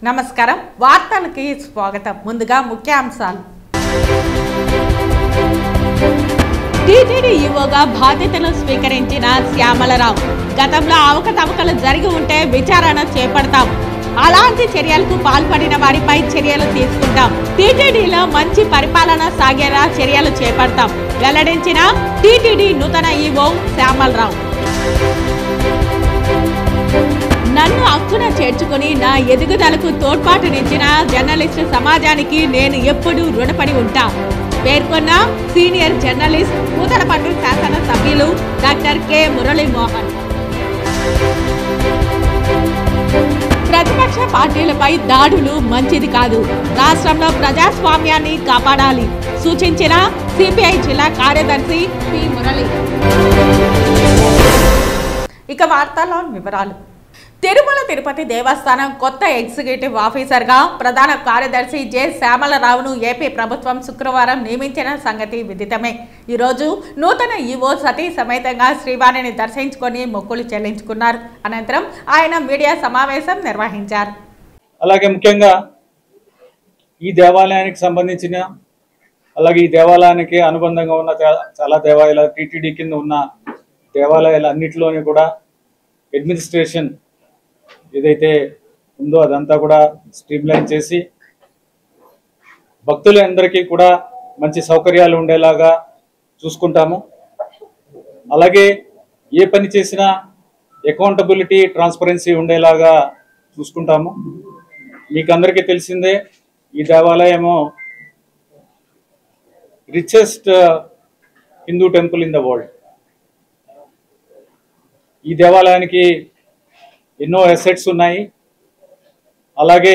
నమస్కారం వార్తలకి స్వాగతం ముందుగా ముఖ్యాంశాలు టీటీడీ ఈవోగా బాధ్యతలు స్వీకరించిన శ్యామలరావు గతంలో అవకతవకలు జరిగి ఉంటే విచారణ చేపడతాం అలాంటి చర్యలకు పాల్పడిన వారిపై చర్యలు తీసుకుంటాం టీటీడీలో మంచి పరిపాలన సాగేలా చర్యలు చేపడతాం వెల్లడించిన టీటీడీ నూతన ఈవో శ్యామలరావు నన్ను హక్కున చేర్చుకుని నా ఎదుగుదలకు తోడ్పాటునిచ్చిన జర్నలిస్టు సమాజానికి నేను ఎప్పుడూ రుణపడి ఉంటా పేర్కొన్న సీనియర్ జర్నలిస్ట్ పూతలపట్టు శాసన సభ్యులు డాక్టర్ కె మురళీమోహన్ ప్రతిపక్ష పార్టీలపై దాడులు మంచిది కాదు రాష్ట్రంలో ప్రజాస్వామ్యాన్ని కాపాడాలి సూచించిన సిపిఐ జిల్లా కార్యదర్శి పి మురళి ఇక వార్తల్లో వివరాలు తిరుమల తిరుపతి దేవస్థానం కొత్త ఎగ్జిక్యూటివ్ ఆఫీసర్గా ప్రధాన కార్యదర్శి జె శ్యామలరావును ఏపీ ప్రభుత్వం శుక్రవారం నియమించిన సంగతి విదితమే ఈరోజు నూతన ఈవో సతీ సమేతంగా శ్రీవారిని దర్శించుకొని మొక్కులు చెల్లించుకున్నారు అనంతరం ఆయన మీడియా సమావేశం నిర్వహించారు. అలాగే ముఖ్యంగా ఈ దేవాలయానికి సంబంధించిన అలాగే ఈ దేవాలయానికి అనుబంధంగా ఉన్న చాలా దేవాలయాలు టీటీడీ కింద ఉన్న దేవాలయాలు అన్నింటిలోని కూడా అడ్మినిస్ట్రేషన్ ఏదైతే ఉందో అదంతా కూడా స్ట్రీమ్లైన్ చేసి భక్తులందరికీ కూడా మంచి సౌకర్యాలు ఉండేలాగా చూసుకుంటాము. అలాగే ఏ పని చేసినా అకౌంటబిలిటీ ట్రాన్స్పరెన్సీ ఉండేలాగా చూసుకుంటాము. మీకు అందరికీ తెలిసిందే ఈ దేవాలయము richest Hindu temple in the world. ఈ దేవాలయానికి ఎన్నో అసెట్స్ ఉన్నాయి. అలాగే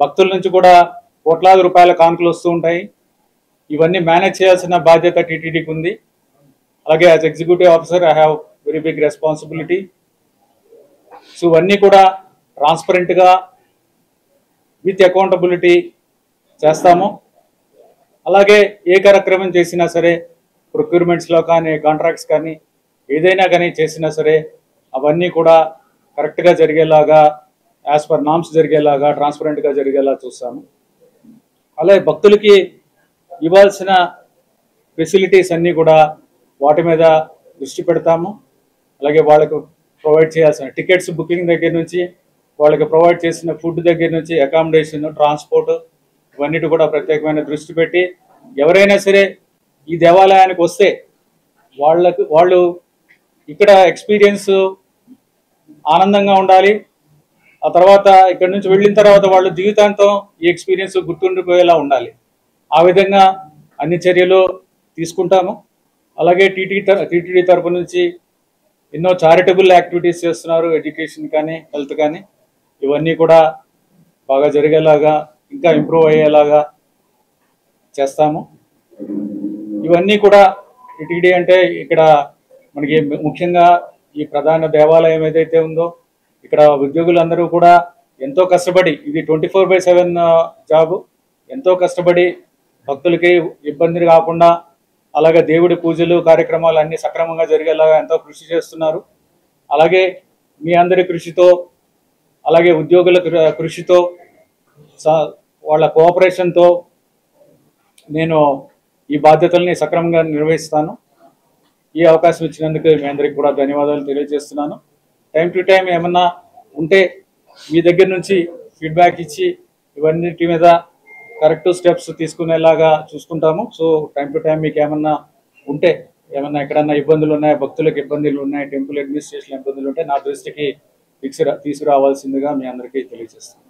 భక్తుల నుంచి కూడా కోట్లాది రూపాయల కానుకలు వస్తూ ఉంటాయి. ఇవన్నీ మేనేజ్ చేయాల్సిన బాధ్యత టీటీడీకి ఉంది. అలాగే as executive officer I have very big responsibility. So ఇవన్నీ కూడా ట్రాన్స్పరెంట్గా విత్ అకౌంటబిలిటీ చేస్తాము. అలాగే ఏ కార్యక్రమం చేసినా సరే ప్రొక్యూర్మెంట్స్లో కానీ కాంట్రాక్ట్స్ కానీ ఏదైనా కానీ చేసినా సరే అవన్నీ కూడా కరెక్ట్గా జరిగేలాగా యాజ్ పర్ నామ్స్ జరిగేలాగా ట్రాన్స్పరెంట్గా జరిగేలా చూస్తాము. అలాగే భక్తులకి ఇవ్వాల్సిన ఫెసిలిటీస్ అన్నీ కూడా వాటి మీద దృష్టి పెడతాము. అలాగే వాళ్ళకు ప్రొవైడ్ చేయాల్సిన టికెట్స్ బుకింగ్ దగ్గర నుంచి వాళ్ళకి ప్రొవైడ్ చేసిన ఫుడ్ దగ్గర నుంచి అకామిడేషన్ ట్రాన్స్పోర్ట్ ఇవన్నిటి కూడా ప్రత్యేకమైన దృష్టి పెట్టి ఎవరైనా సరే ఈ దేవాలయానికి వస్తే వాళ్ళు ఇక్కడ ఎక్స్పీరియన్స్ ఆనందంగా ఉండాలి. ఆ తర్వాత ఇక్కడ నుంచి వెళ్ళిన తర్వాత వాళ్ళు జీవితాంతం ఈ ఎక్స్పీరియన్స్ గుర్తుండిపోయేలా ఉండాలి. ఆ విధంగా అన్ని చర్యలు తీసుకుంటాము. అలాగే టీటీడీ తరపు నుంచి ఎన్నో చారిటబుల్ యాక్టివిటీస్ చేస్తున్నారు. ఎడ్యుకేషన్ కానీ హెల్త్ కానీ ఇవన్నీ కూడా బాగా జరిగేలాగా ఇంకా ఇంప్రూవ్ అయ్యేలాగా చేస్తాము. ఇవన్నీ కూడా టీటీడీ అంటే ఇక్కడ మనకి ముఖ్యంగా ఈ ప్రధాన దేవాలయం ఏదైతే ఉందో ఇక్కడ ఉద్యోగులందరూ కూడా ఎంతో కష్టపడి ఇది 24/7 జాబు ఎంతో కష్టపడి భక్తులకి ఇబ్బంది కాకుండా అలాగే దేవుడి పూజలు కార్యక్రమాలు అన్నీ సక్రమంగా జరిగేలాగా ఎంతో కృషి చేస్తున్నారు. అలాగే మీ అందరి కృషితో అలాగే ఉద్యోగుల కృషితో వాళ్ళ కోఆపరేషన్తో నేను ఈ బాధ్యతల్ని సక్రమంగా నిర్వహిస్తాను. ఈ అవకాశం ఇచ్చినందుకు మీ అందరికీ కూడా ధన్యవాదాలు తెలియజేస్తున్నాను. టైం టు టైం ఏమన్నా ఉంటే మీ దగ్గర నుంచి ఫీడ్బ్యాక్ ఇచ్చి ఇవన్నిటి మీద కరెక్ట్ స్టెప్స్ తీసుకునేలాగా చూసుకుంటాము. సో టైం టు టైం మీకు ఏమన్నా ఉంటే ఏమన్నా ఎక్కడన్నా ఇబ్బందులు ఉన్నాయి భక్తులకు ఇబ్బందులు ఉన్నాయి టెంపుల్ అడ్మినిస్ట్రేషన్ ఇబ్బందులు ఉంటే నా దృష్టికి తీసుకురావాల్సిందిగా మీ అందరికీ తెలియజేస్తాను.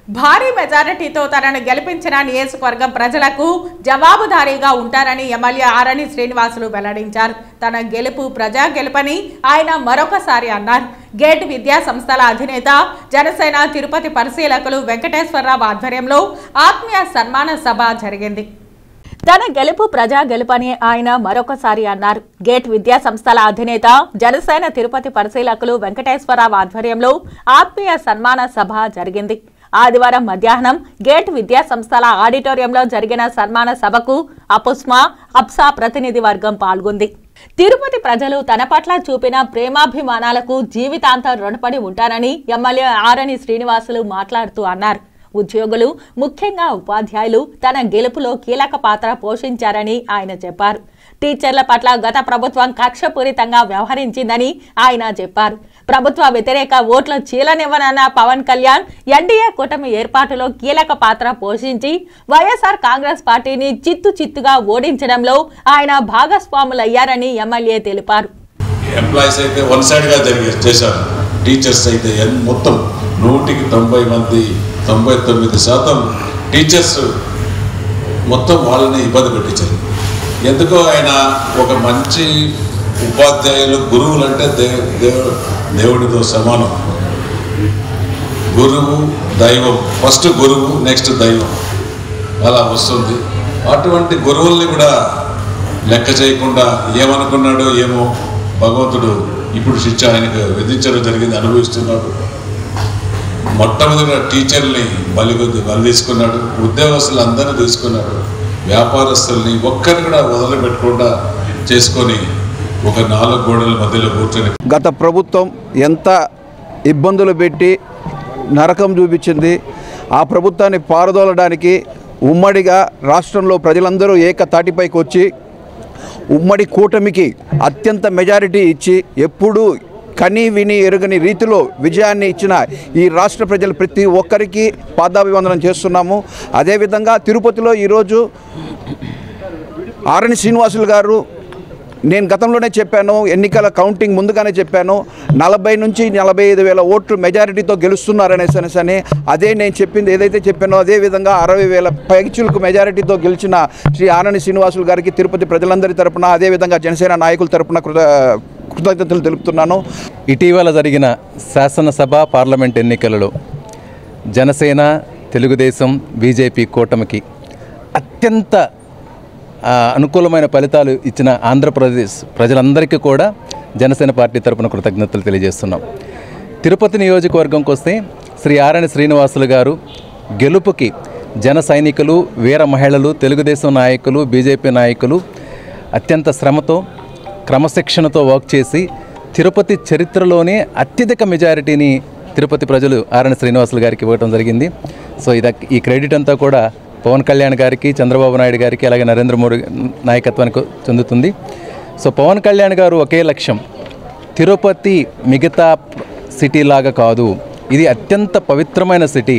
భారీ మెజారిటీతో తనను గెలిపించిన నియోజకవర్గం ప్రజలకు జవాబుదారీగా ఉంటారని ఎమ్మెల్యే ఆరణి శ్రీనివాసులు వెల్లడించారు. తన గెలుపు ప్రజా గెలుపని ఆయన మరొకసారి అన్నారు. గేట్ విద్యా సంస్థల అధినేత జనసేన తిరుపతి పరిశీలకులు వెంకటేశ్వరరావు ఆధ్వర్యంలో ఆత్మీయ సన్మాన సభ జరిగింది. తన గెలుపు ప్రజా గెలుపని ఆయన మరొకసారి అన్నారు. గేట్ విద్యా సంస్థల అధినేత జనసేన తిరుపతి పరిశీలకులు వెంకటేశ్వరరావు ఆధ్వర్యంలో ఆత్మీయ సన్మాన సభ జరిగింది. ఆదివారం మధ్యాహ్నం గేట్ విద్యా సంస్థల ఆడిటోరియంలో జరిగిన సన్మాన సభకు అపుస్మా అప్సా ప్రతినిధి వర్గం పాల్గొంది. తిరుపతి ప్రజలు తన పట్ల చూపిన ప్రేమాభిమానాలకు జీవితాంతం రుణపడి ఉంటారని ఎమ్మెల్యే ఆరణి శ్రీనివాసులు మాట్లాడుతూ అన్నారు. ఉద్యోగులు, ముఖ్యంగా ఉపాధ్యాయులు తన గెలుపులో కీలక పాత్ర పోషించారని ఆయన చెప్పారు. టీచర్ల పట్ల గత ప్రభుత్వం కక్షపూరితంగా వ్యవహరించిందని ఆయన చెప్పారు. ప్రభుత్వ వ్యతిరేక ఓట్ల చీలనివ్వనన్న పవన్ కళ్యాణ్ ఎన్డీఏ కూటమి ఏర్పాటులో కీలక పాత్ర పోషించి వైఎస్ఆర్ కాంగ్రెస్ పార్టీని చిత్తుగా ఓడించడంలో ఆయన భాగస్వాములయ్యారని ఎమ్మెల్యే తెలిపారు. ఎంప్లాయీస్ అయితే వన్ సైడ్ గా చేశారు. టీచర్స్ అయితే మొత్తం 190 మంది 99% టీచర్స్ మొత్తం వాళ్ళని ఇబ్బంది పెట్టించారు. ఎందుకో ఆయన ఒక మంచి ఉపాధ్యాయులు, గురువులు అంటే దేవుడితో సమానం. గురువు దైవం, ఫస్ట్ గురువు నెక్స్ట్ దైవం అలా వస్తుంది. అటువంటి గురువుల్ని కూడా లెక్క చేయకుండా ఏమనుకున్నాడో ఏమో భగవంతుడు ఇప్పుడు శిక్ష ఆయనకు విధించడం జరిగింది, అనుభవిస్తున్నాడు. మొట్టమొదటిగా టీచర్ని బలి తీసుకున్నాడు, ఉద్యోగస్తులు అందరినీ తీసుకున్నాడు, వ్యాపారస్తుల్ని ఒక్కరిని కూడా వదిలిపెట్టకుండా చేసుకొని ఒక 4 గోడల మధ్యలో కూర్చొని గత ప్రభుత్వం ఎంత ఇబ్బందులు పెట్టి నరకం చూపించింది. ఆ ప్రభుత్వాన్ని పారదోలడానికి ఉమ్మడిగా రాష్ట్రంలో ప్రజలందరూ ఏకతాటిపైకి వచ్చి ఉమ్మడి కూటమికి అత్యంత మెజారిటీ ఇచ్చి ఎప్పుడూ కని విని ఎరుగని రీతిలో విజయాన్ని ఇచ్చిన ఈ రాష్ట్ర ప్రజలు ప్రతి ఒక్కరికి పాదాభివందనం చేస్తున్నాము. అదేవిధంగా తిరుపతిలో ఈరోజు ఆరణి శ్రీనివాసులు గారు, నేను గతంలోనే చెప్పాను, ఎన్నికల కౌంటింగ్ ముందుగానే చెప్పాను, 40 నుంచి 45 వేల ఓట్లు మెజారిటీతో గెలుస్తున్నారనేసి అదే నేను చెప్పింది ఏదైతే చెప్పానో అదేవిధంగా 60,000 పైచులకు మెజారిటీతో గెలిచిన శ్రీ ఆరణి శ్రీనివాసులు గారికి తిరుపతి ప్రజలందరి తరపున అదేవిధంగా జనసేన నాయకుల తరపున కృతజ్ఞతలు తెలుపుతున్నాను. ఇటీవల జరిగిన శాసనసభ పార్లమెంట్ ఎన్నికలలో జనసేన, తెలుగుదేశం, బీజేపీ కూటమికి అత్యంత అనుకూలమైన ఫలితాలు ఇచ్చిన ఆంధ్రప్రదేశ్ ప్రజలందరికీ కూడా జనసేన పార్టీ తరపున కృతజ్ఞతలు తెలియజేస్తున్నాం. తిరుపతి నియోజకవర్గంకి వస్తే శ్రీ ఆరణి శ్రీనివాసులు గారు గెలుపుకి జన సైనికులు, వీర మహిళలు, తెలుగుదేశం నాయకులు, బీజేపీ నాయకులు అత్యంత శ్రమతో, క్రమశిక్షణతో వర్క్ చేసి తిరుపతి చరిత్రలోనే అత్యధిక మెజారిటీని తిరుపతి ప్రజలు ఆరణి శ్రీనివాసులు గారికి ఇవ్వడం జరిగింది. సో ఈ క్రెడిట్ అంతా కూడా పవన్ కళ్యాణ్ గారికి, చంద్రబాబు నాయుడు గారికి, అలాగే నరేంద్ర మోడీ నాయకత్వానికి చెందుతుంది. సో పవన్ కళ్యాణ్ గారు ఒకే లక్ష్యం, తిరుపతి మిగతా సిటీ లాగా కాదు, ఇది అత్యంత పవిత్రమైన సిటీ,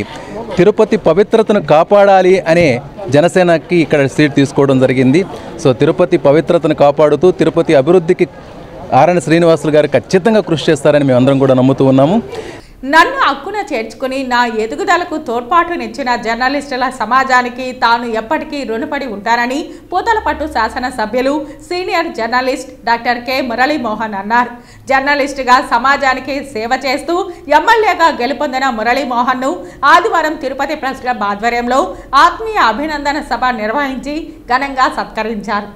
తిరుపతి పవిత్రతను కాపాడాలి అనే జనసేనకి ఇక్కడ సీట్ తీసుకోవడం జరిగింది. సో తిరుపతి పవిత్రతను కాపాడుతూ తిరుపతి అభివృద్ధికి ఆరణి శ్రీనివాసులు గారు ఖచ్చితంగా కృషి చేస్తారని మేమందరం కూడా నమ్ముతూ ఉన్నాము. నన్ను హక్కున చేర్చుకుని నా ఎదుగుదలకు తోడ్పాటునిచ్చిన జర్నలిస్టుల సమాజానికి తాను ఎప్పటికీ రుణపడి ఉంటానని పూతలపట్టు శాసనసభ్యులు senior journalist doctor K Muralimohan అన్నారు. జర్నలిస్టుగా సమాజానికి సేవ చేస్తూ ఎమ్మెల్యేగా గెలుపొందిన మురళీమోహన్ను ఆదివారం తిరుపతి ప్రెస్ క్లబ్ ఆధ్వర్యంలో ఆత్మీయ అభినందన సభ నిర్వహించి ఘనంగా సత్కరించారు.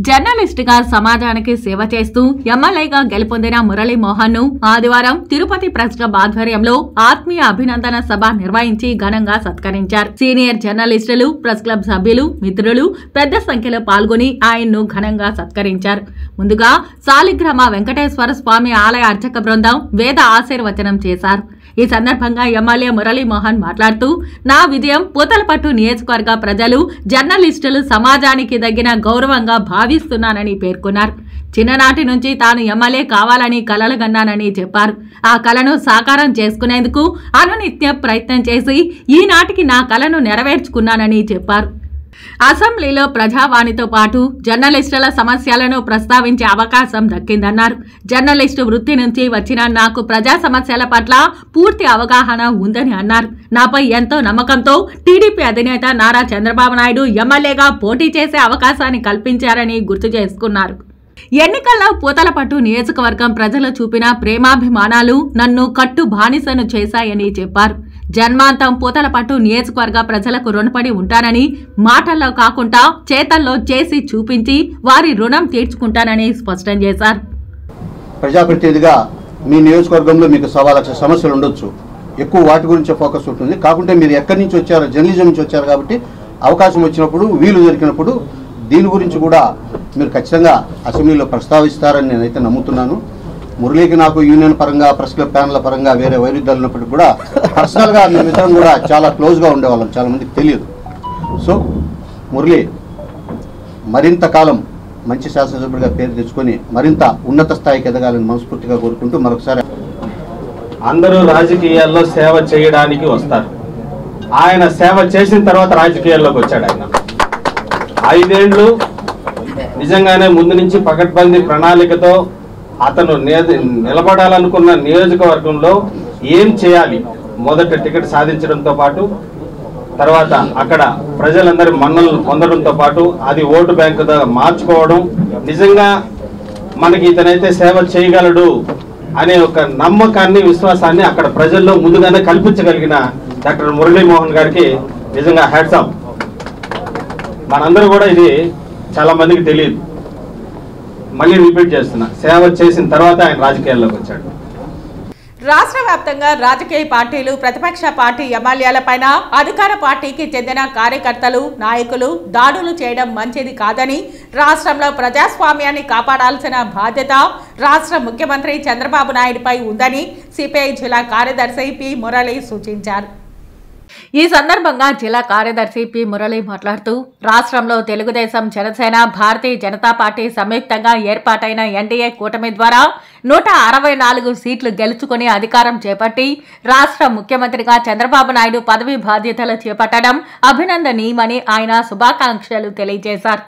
జర్నలిస్టుగా సమాజానికి సేవ చేస్తూ ఎమ్మెల్యేగా గెలుపొందిన మురళీమోహన్ ను ఆదివారం తిరుపతి ప్రెస్ క్లబ్ ఆధ్వర్యంలో ఆత్మీయ అభినందన సభ నిర్వహించి ఘనంగా సత్కరించారు. సీనియర్ జర్నలిస్టులు, ప్రెస్ క్లబ్ సభ్యులు, మిత్రులు పెద్ద సంఖ్యలో పాల్గొని ఆయన్ను ఘనంగా సత్కరించారు. ముందుగా సాలిగ్రామ వెంకటేశ్వర స్వామి ఆలయ అర్చక బృందం వేద ఆశీర్వచనం చేశారు. ఈ సందర్భంగా ఎమ్మెల్యే మురళీమోహన్ మాట్లాడుతూ, నా విజయం పూతలపట్టు నియోజకవర్గ ప్రజలు, జర్నలిస్టులు సమాజానికి తగిన గౌరవంగా భావిస్తున్నానని పేర్కొన్నారు. చిన్ననాటి నుంచి తాను ఎమ్మెల్యే కావాలని కలలు కన్నానని చెప్పారు. ఆ కలను సాకారం చేసుకునేందుకు అనునిత్యం ప్రయత్నం చేసి ఈనాటికి నా కలను నెరవేర్చుకున్నానని చెప్పారు. అసెంబ్లీలో ప్రజావాణితో పాటు జర్నలిస్టుల సమస్యలను ప్రస్తావించే అవకాశం దక్కిందన్నారు. జర్నలిస్టు వృత్తి నుంచి వచ్చిన నాకు ప్రజా సమస్యల పట్ల పూర్తి అవగాహన ఉందని అన్నారు. నాపై ఎంతో నమ్మకంతో టీడీపీ అధినేత నారా చంద్రబాబు నాయుడు ఎమ్మెల్యేగా పోటీ చేసే అవకాశాన్ని కల్పించారని గుర్తు చేసుకున్నారు. ఎన్నికల్లో పూతలపట్టు నియోజకవర్గం ప్రజలు చూపిన ప్రేమాభిమానాలు నన్ను కట్టు బానిసను చేశాయని చెప్పారు. జన్మాంతం పూతలపట్టు నియోజకవర్గ ప్రజలకు రుణపడి ఉంటానని మాటల్లో కాకుండా చేతల్లో చేసి చూపించి వారి రుణం తీర్చుకుంటానని స్పష్టం చేశారు. ప్రజాప్రతినిధిగా మీ నియోజకవర్గంలో మీకు 1,00,000 సమస్యలు ఉండొచ్చు, ఎక్కువ వాటి గురించి ఫోకస్ ఉంటుంది. కాకుంటే మీరు ఎక్కడి నుంచి వచ్చారో, జర్నలిజం నుంచి వచ్చారు కాబట్టి అవకాశం వచ్చినప్పుడు, వీలు దొరికినప్పుడు దీని గురించి కూడా మీరు ఖచ్చితంగా అసెంబ్లీలో ప్రస్తావిస్తారని నేనైతే నమ్ముతున్నాను. మురళీకి నాకు యూనియన్ పరంగా ప్రెస్ క్లబ్ ప్యానల్ పరంగా వేరే వైరుధ్యాలు ఉన్నప్పటికీ కూడా పర్సనల్గా మేమిద్దరం కూడా చాలా క్లోజ్గా ఉండేవాళ్ళం, చాలామందికి తెలియదు. సో మురళి మరింత కాలం మంచి శాసనసభ్యుడిగా పేరు తెచ్చుకొని మరింత ఉన్నత స్థాయికి ఎదగాలని మనస్ఫూర్తిగా కోరుకుంటూ మరొకసారి అందరూ రాజకీయాల్లో సేవ చేయడానికి వస్తారు. ఆయన సేవ చేసిన తర్వాత రాజకీయాల్లోకి వచ్చాడు. ఆయన 5 ఏళ్ళు నిజంగానే ముందు నుంచి పకడ్బందీ ప్రణాళికతో అతను నిలబడాలనుకున్న నియోజకవర్గంలో ఏం చేయాలి, మొదట టికెట్ సాధించడంతో పాటు తర్వాత అక్కడ ప్రజలందరి మన్నలను పొందడంతో పాటు అది ఓటు బ్యాంకుగా మార్చుకోవడం, నిజంగా మనకి ఇతనైతే సేవ చేయగలడు అనే ఒక నమ్మకాన్ని విశ్వాసాన్ని అక్కడ ప్రజల్లో ముందుగానే కల్పించగలిగిన డాక్టర్ మురళీమోహన్ గారికి నిజంగా హ్యాట్స్ ఆఫ్. మనందరూ కూడా ఇది చాలా మందికి తెలియదు, మళ్ళీ రిపీట్ చేస్తున్నా, సేవ చేసిన తర్వాత ఆయన రాజకీయాల్లోకి వచ్చాడు. రాష్ట్ర వ్యాప్తంగా రాజకీయ పార్టీలు ప్రతిపక్ష పార్టీ ఎమ్మెల్యేలపైన అధికార పార్టీకి చెందిన కార్యకర్తలు నాయకులు దాడులు చేయడం మంచిది కాదని, రాష్ట్రంలో ప్రజాస్వామ్యాన్ని కాపాడాల్సిన బాధ్యత రాష్ట్ర ముఖ్యమంత్రి చంద్రబాబు నాయుడుపై ఉందని సిపిఐ జిల్లా కార్యదర్శి పి మురళి సూచించారు. ఈ సందర్భంగా జిల్లా కార్యదర్శి పి మురళి మాట్లాడుతూ రాష్ట్రంలో తెలుగుదేశం, జనసేన, భారతీయ జనతా పార్టీ సంయుక్తంగా ఏర్పాటైన ఎన్డీఏ కూటమి ద్వారా 164 సీట్లు గెలుచుకుని అధికారం చేపట్టి రాష్ట్ర ముఖ్యమంత్రిగా చంద్రబాబు నాయుడు పదవి బాధ్యతలు చేపట్టడం అభినందనీయమని ఆయన శుభాకాంక్షలు తెలియజేశారు.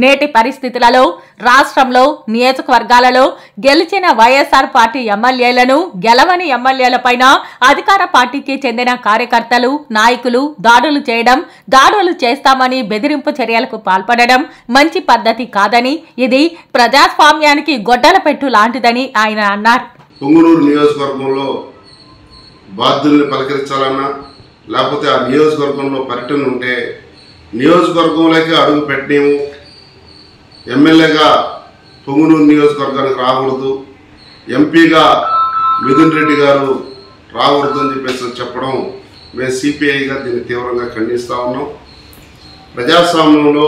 నేటి పరిస్థితులలో రాష్ట్రంలో నియోజకవర్గాలలో గెలిచిన వైఎస్ఆర్ పార్టీ ఎమ్మెల్యేలను గెలవని ఎమ్మెల్యేలపైన అధికార పార్టీకి చెందిన కార్యకర్తలు నాయకులు దాడులు చేయడం, దాడులు చేస్తామని బెదిరింపు చర్యలకు పాల్పడడం మంచి పద్ధతి కాదని, ఇది ప్రజాస్వామ్యానికి గొడ్డల పెట్టు లాంటిదని ఆయన అన్నారు. పొంగునూరు నియోజకవర్గంలో బాధ్యుల్ని పలకరించాలన్నా లేకపోతే ఆ నియోజకవర్గంలో పర్యటన ఉంటే నియోజకవర్గంలోకి అడుగు పెట్టలేము, ఎమ్మెల్యేగా పొంగునూరు నియోజకవర్గానికి రాకూడదు, ఎంపీగా మిథున్ రెడ్డి గారు రాకూడదు అని చెప్పేసి చెప్పడం మేము సిపిఐగా దీన్ని తీవ్రంగా ఖండిస్తూ ఉన్నాం. ప్రజాస్వామ్యంలో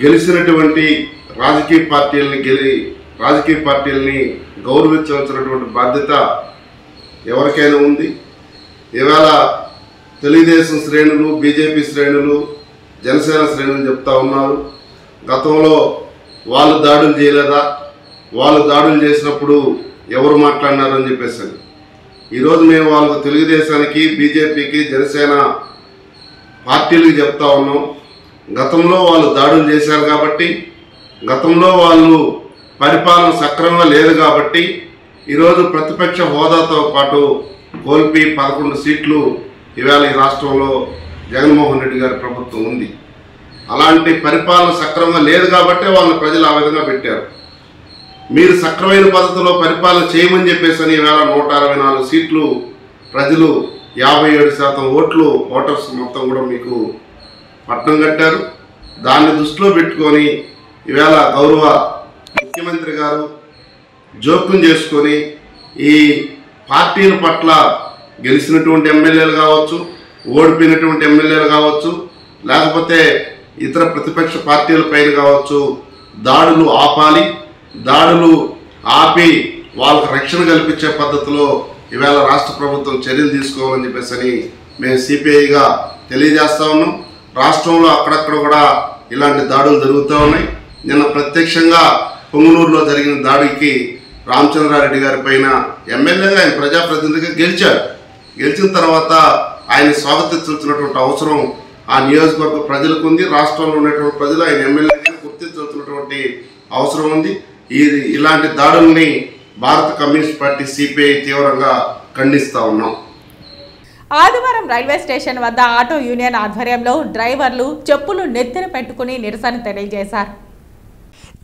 గెలిచినటువంటి రాజకీయ పార్టీలని గౌరవించవలసినటువంటి బాధ్యత ఎవరికైనా ఉంది. ఇవాళ తెలుగుదేశం శ్రేణులు, బీజేపీ శ్రేణులు, జనసేన శ్రేణులు చెప్తా ఉన్నారు, గతంలో వాళ్ళు దాడులు చేయలేదా, వాళ్ళు దాడులు చేసినప్పుడు ఎవరు మాట్లాడినారు అని చెప్పేసి. ఈరోజు మేము వాళ్ళకు తెలుగుదేశానికి, బీజేపీకి, జనసేన పార్టీలకు చెప్తా ఉన్నాం, గతంలో వాళ్ళు దాడులు చేశారు కాబట్టి, గతంలో వాళ్ళు పరిపాలన సక్రమంగా లేదు కాబట్టి ఈరోజు ప్రతిపక్ష హోదాతో పాటు కోల్పి 11 సీట్లు ఇవాళ ఈ రాష్ట్రంలో జగన్మోహన్ రెడ్డి గారి ప్రభుత్వం ఉంది. అలాంటి పరిపాలన సక్రమంగా లేదు కాబట్టి వాళ్ళని ప్రజలు ఆ విధంగా పెట్టారు. మీరు సక్రమైన పద్ధతిలో పరిపాలన చేయమని చెప్పేసి అని ఇవాళ 164 సీట్లు ప్రజలు 57% ఓట్లు ఓటర్స్ మొత్తం కూడా మీకు పట్టం కట్టారు. దాన్ని దృష్టిలో పెట్టుకొని ఇవాళ గౌరవ ముఖ్యమంత్రి గారు జోక్యం చేసుకొని ఈ పార్టీల పట్ల గెలిచినటువంటి ఎమ్మెల్యేలు కావచ్చు, ఓడిపోయినటువంటి ఎమ్మెల్యేలు కావచ్చు, లేకపోతే ఇతర ప్రతిపక్ష పార్టీల పైన కావచ్చు దాడులు ఆపాలి, దాడులు ఆపి వాళ్ళకు రక్షణ కల్పించే పద్ధతిలో ఇవాళ రాష్ట్ర ప్రభుత్వం చర్యలు తీసుకోవాలని చెప్పేసి మేము సిపిఐగా తెలియజేస్తా ఉన్నాం. రాష్ట్రంలో అక్కడక్కడ కూడా ఇలాంటి దాడులు జరుగుతూ ఉన్నాయి. నిన్న ప్రత్యక్షంగా పొంగునూరులో జరిగిన దాడికి రామచంద్రారెడ్డి గారి పైన ఎమ్మెల్యేగా ఆయన ప్రజాప్రతినిధిగా గెలిచారు. గెలిచిన తర్వాత ఆయన స్వాగతించాల్సినటువంటి అవసరం ఆ నియోజకవర్గ ప్రజలకు ఉంది. రాష్ట్రంలో ఉన్నటువంటి ప్రజలు ఆయన ఎమ్మెల్యేగా గుర్తించాల్సినటువంటి అవసరం ఉంది. ఇలాంటి దాడుల్ని భారత కమ్యూనిస్ట్ పార్టీ సిపిఐ తీవ్రంగా ఖండిస్తూ ఉన్నాం. ఆదివారం రైల్వే స్టేషన్ వద్ద ఆటో యూనియన్ ఆధ్వర్యంలో డ్రైవర్లు చెప్పులు నెత్తిన పెట్టుకుని నిరసన తెలియజేశారు.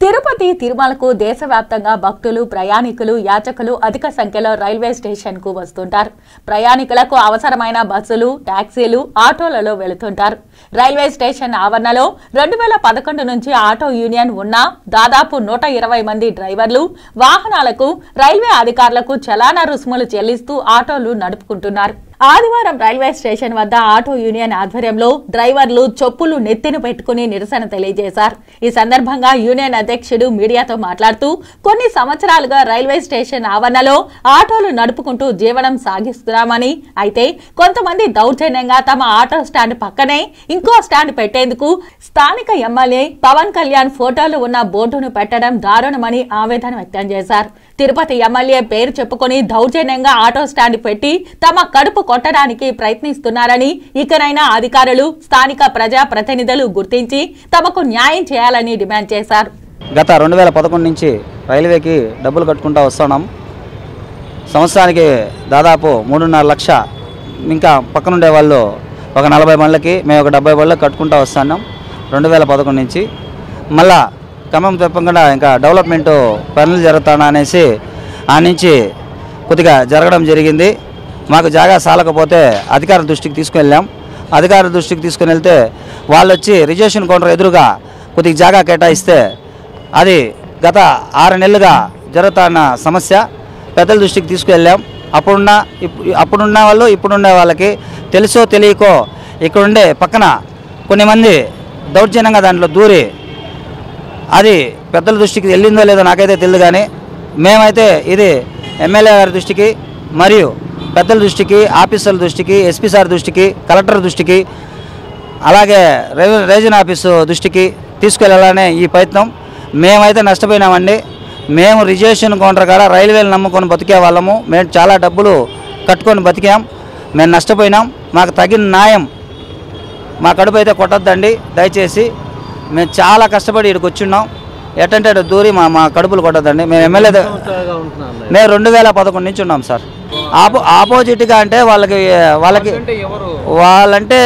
తిరుపతి, తిరుమలకు దేశవ్యాప్తంగా భక్తులు, ప్రయాణికులు, యాచకులు అధిక సంఖ్యలో రైల్వే స్టేషన్ కు వస్తుంటారు. ప్రయాణికులకు అవసరమైన బస్సులు, టాక్సీలు, ఆటోలలో వెళుతుంటారు. రైల్వే స్టేషన్ ఆవరణలో 2011 నుంచి ఆటో యూనియన్ ఉన్నా దాదాపు 120 మంది డ్రైవర్లు వాహనాలకు రైల్వే అధికారులకు చలానా రుసుములు చెల్లిస్తూ ఆటోలు నడుపుకుంటున్నారు. ఆదివారం రైల్వే స్టేషన్ వద్ద ఆటో యూనియన్ ఆధ్వర్యంలో డ్రైవర్లు చొప్పులు నెత్తిన పెట్టుకుని నిరసన తెలియజేశారు. ఈ సందర్భంగా యూనియన్ అధ్యక్షుడు మీడియాతో మాట్లాడుతూ కొన్ని సంవత్సరాలుగా రైల్వే స్టేషన్ ఆవరణలో ఆటోలు నడుపుకుంటూ జీవనం సాగిస్తున్నామని, అయితే కొంతమంది దౌర్జన్యంగా తమ ఆటో స్టాండ్ పక్కనే ఇంకో స్టాండ్ పెట్టేందుకు స్థానిక ఎమ్మెల్యే పవన్ కళ్యాణ్ ఫోటోలు ఉన్న బోర్డును పెట్టడం దారుణమని ఆవేదన వ్యక్తం చేశారు. తిరుపతి ఎమ్మెల్యే పేరు చెప్పుకొని దౌర్జన్యంగా ఆటో స్టాండ్ పెట్టి తమ కడుపు కొట్టడానికి ప్రయత్నిస్తున్నారని, ఇకనైనా అధికారులు స్థానిక ప్రజా ప్రతినిధులు గుర్తించి తమకు న్యాయం చేయాలని డిమాండ్ చేశారు. గత 2011 నుంచి రైల్వేకి డబ్బులు కట్టుకుంటూ వస్తున్నాం. సంవత్సరానికి దాదాపు 3.5 లక్ష, ఇంకా పక్కనుండే వాళ్ళు ఒక 40 బండ్లకి, మేము ఒక 70 బండ్లకి కట్టుకుంటూ వస్తున్నాం 2011 నుంచి. మళ్ళా క్రమం తప్పకుండా ఇంకా డెవలప్మెంట్ పనులు జరుగుతానా అనేసి ఆ నుంచి కొద్దిగా జరగడం జరిగింది. మాకు జాగా సాలకపోతే అధికారుల దృష్టికి తీసుకువెళ్ళాం. అధికారుల దృష్టికి తీసుకుని వెళ్తే వాళ్ళు వచ్చి రిజర్వేషన్ కౌంటర్ ఎదురుగా కొద్దిగా జాగా కేటాయిస్తే అది గత 6 నెలలుగా జరుగుతున్న సమస్య. పెద్దల దృష్టికి తీసుకువెళ్ళాం. అప్పుడున్న వాళ్ళు ఇప్పుడుండే వాళ్ళకి తెలుసో తెలియకో ఇక్కడుండే పక్కన కొన్ని మంది దౌర్జన్యంగా దాంట్లో దూరి అది పెద్దల దృష్టికి వెళ్ళిందో లేదో నాకైతే తెలియదు. కానీ మేమైతే ఇది ఎమ్మెల్యే గారి దృష్టికి మరియు పెద్దల దృష్టికి, ఆఫీసర్ల దృష్టికి, ఎస్పీ సార్ దృష్టికి, కలెక్టర్ దృష్టికి, అలాగే రీజన్ ఆఫీసు దృష్టికి తీసుకెళ్లాలనే ఈ ప్రయత్నం. మేమైతే నష్టపోయినామండి. మేము రిజర్వేషన్ కౌంటర్ కాడ రైల్వేలు నమ్ముకొని బతికే వాళ్ళము. మేము చాలా డబ్బులు కట్టుకొని బతికాం. మేము నష్టపోయినాం. మాకు తగిన న్యాయం, మా కడుపు అయితే కొట్టద్దండి దయచేసి. మేము చాలా కష్టపడి ఇక్కడికి వచ్చున్నాం. ఎట్టంటే దూరి మా కడుపులు కొట్టద్దండి. మేము ఎమ్మెల్యే మేము 2011 నుంచి ఉన్నాం సార్. ఆపోజిట్గా అంటే వాళ్ళంటే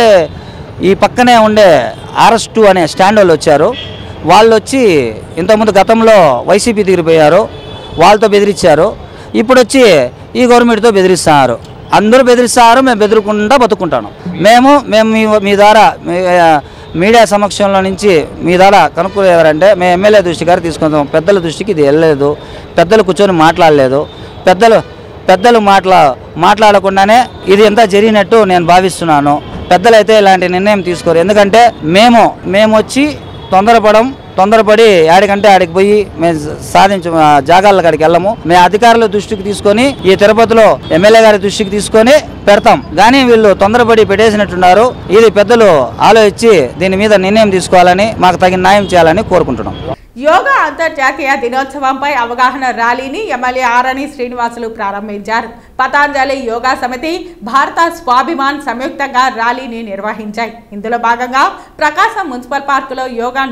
ఈ పక్కనే ఉండే RS2 అనే స్టాండ్ వాళ్ళు వచ్చారు. వాళ్ళు వచ్చి ఇంతకుముందు గతంలో వైసీపీ తిరిగిపోయారు, వాళ్ళతో బెదిరించారు. ఇప్పుడు వచ్చి ఈ గవర్నమెంట్తో బెదిరిస్తున్నారు. అందరూ బెదిరిస్తారు, మేము బెదిరకుండా బతుకుంటాను. మేము మీ ద్వారా మీడియా సమక్షంలో నుంచి మీ ద్వారా కనుక్కునేవారంటే మేము ఎమ్మెల్యే దృష్టి గారు తీసుకుంటాం. పెద్దల దృష్టికి ఇది వెళ్ళలేదు. పెద్దలు కూర్చొని మాట్లాడలేదు. పెద్దలు మాట్లాడకుండానే ఇది ఎంత జరిగినట్టు నేను భావిస్తున్నాను. పెద్దలైతే ఇలాంటి నిర్ణయం తీసుకోరు. ఎందుకంటే మేము వచ్చి తొందరపడి ఆడికంటే ఆడికి పోయి మేము సాధించు జాగాల కాడికి వెళ్ళము. మేము అధికారుల దృష్టికి తీసుకొని ఈ తిరుపతిలో ఎమ్మెల్యే గారి దృష్టికి తీసుకొని పెడతాం. కానీ వీళ్ళు తొందరపడి పెట్టేసినట్టున్నారు. ఇది పెద్దలు ఆలోచించి దీని మీద నిర్ణయం తీసుకోవాలని, మాకు తగిన న్యాయం చేయాలని కోరుకుంటున్నాం. యోగా అంతర్జాతీయ దినోత్సవంపై అవగాహన ర్యాలీని ఎమ్మెల్యే ఆరణి శ్రీనివాసులు ప్రారంభించారు. పతాంజలి యోగా సమితి, భారత స్వాభిమాన్ సంయుక్తంగా ర్యాలీని నిర్వహించాయి. ఇందులో భాగంగా ప్రకాశం మున్సిపల్ పార్కులో యోగా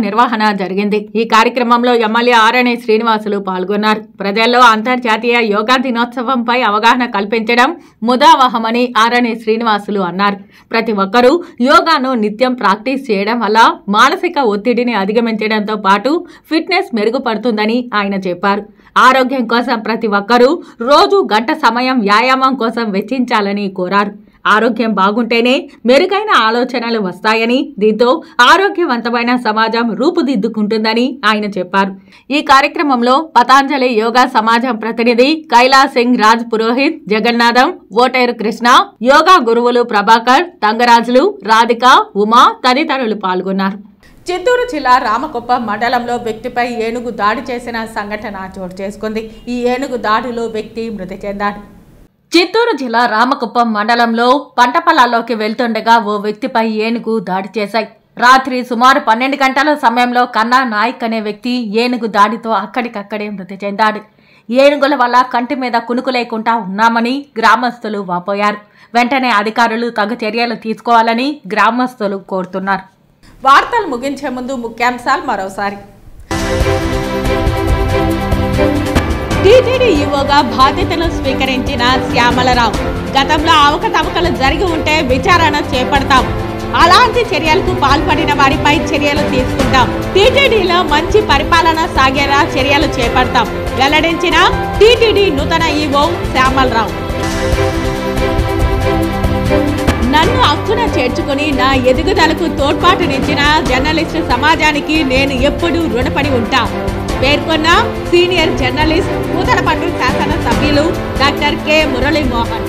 నిర్వహణ జరిగింది. ఈ కార్యక్రమంలో ఎమ్మెల్యే ఆరణి శ్రీనివాసులు పాల్గొన్నారు. ప్రజల్లో అంతర్జాతీయ యోగా దినోత్సవంపై అవగాహన కల్పించడం ముదావహమని ఆరణి శ్రీనివాసులు అన్నారు. ప్రతి ఒక్కరూ యోగాను నిత్యం ప్రాక్టీస్ చేయడం వల్ల మానసిక ఒత్తిడిని అధిగమించడంతో పాటు ఫిట్నెస్ మెరుగుపడుతుందని ఆయన చెప్పారు. ఆరోగ్యం కోసం ప్రతి ఒక్కరూ రోజు గంట సమయం వ్యాయామం కోసం వెచ్చించాలని కోరారు. ఆరోగ్యం బాగుంటేనే మెరుగైన ఆలోచనలు వస్తాయని, దీంతో ఆరోగ్యవంతమైన సమాజం రూపుదిద్దుకుంటుందని ఆయన చెప్పారు. ఈ కార్యక్రమంలో పతాంజలి యోగా సమాజం ప్రతినిధి కైలాస్ సింగ్ రాజ్ పురోహిత్, జగన్నాథం, ఓటేరు కృష్ణ, యోగా గురువులు ప్రభాకర్, తంగరాజులు, రాధిక, ఉమా తదితరులు పాల్గొన్నారు. చిత్తూరు జిల్లా రామకుప్పం మండలంలో వ్యక్తిపై ఏనుగు దాడి చేసిన సంఘటన చోటు చేసుకుంది. ఈ ఏనుగు దాడిలో వ్యక్తి మృతి చెందాడు. చిత్తూరు జిల్లా రామకుప్పం మండలంలో పంట పొలాల్లోకి వెళ్తుండగా ఓ వ్యక్తిపై ఏనుగు దాడి చేశాయి. రాత్రి సుమారు 12 గంటల సమయంలో కన్నా నాయక్ అనే వ్యక్తి ఏనుగు దాడితో అక్కడికక్కడే మృతి చెందాడు. ఏనుగుల వల్ల కంటి మీద కునుకు లేకుండా ఉన్నామని గ్రామస్తులు వాపోయారు. వెంటనే అధికారులు తగు చర్యలు తీసుకోవాలని గ్రామస్తులు కోరుతున్నారు. వార్తలు ముగించే ముందు ముఖ్యాంశాలు మరోసారి. టీటీడీ ఈవోగా బాధ్యతలు స్వీకరించిన శ్యామలరావు, గతంలో అవకతవకలు జరిగి ఉంటే విచారణ చేపడతాం, అలాంటి చర్యలకు పాల్పడిన వారిపై చర్యలు తీసుకుంటాం, టీటీడీలో మంచి పరిపాలన సాగేలా చర్యలు చేపడతాం వెల్లడించిన టీటీడీ నూతన ఈవో శ్యామలరావు. నన్ను హక్కున చేర్చుకుని నా ఎదుగుదలకు తోడ్పాటునిచ్చిన జర్నలిస్టు సమాజానికి నేను ఎప్పుడూ రుణపడి ఉంటా. పేర్కొన్న సీనియర్ జర్నలిస్ట్ పూతలపట్టు శాసన సభ్యులు డాక్టర్ కె మురళీమోహన్.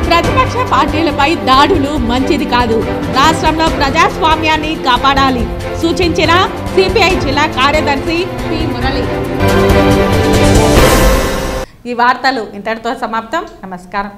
ప్రతిపక్ష పార్టీలపై దాడులు మంచిది కాదు, రాష్ట్రంలో ప్రజాస్వామ్యాన్ని కాపాడాలి సూచించిన సిపిఐ జిల్లా కార్యదర్శి పి మురళి. ఈ వార్తలు ఇంతటితో సమాప్తం. నమస్కారం.